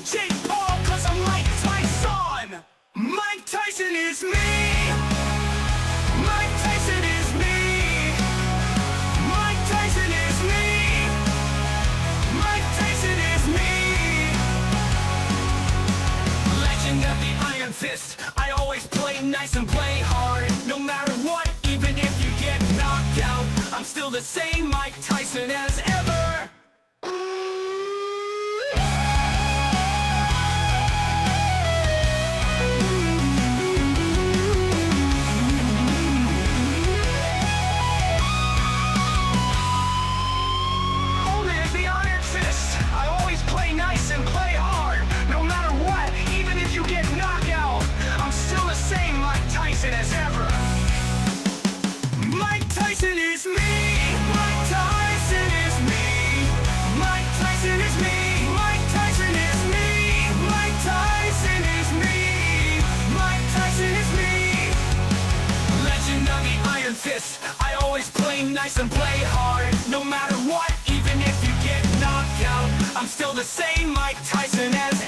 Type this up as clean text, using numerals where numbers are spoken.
Jake Paul, cause I'm like Tyson. Mike Tyson is me. Mike Tyson is me. Mike Tyson is me. Mike Tyson is me. Legend of the Iron Fist. I always play nice and play hard. No matter what, even if you get knocked out, I'm still the same Mike Tyson as ever. Nice and play hard. No matter what, even if you get knocked out, I'm still the same Mike Tyson as ever. Mike Tyson is me. Mike Tyson is me. Mike Tyson is me. Mike Tyson is me. Mike Tyson is me. Mike Tyson is me. Legend of the Iron Fist. I always play nice and play hard. No matter what, even if you get knocked out, I'm still the same Mike Tyson as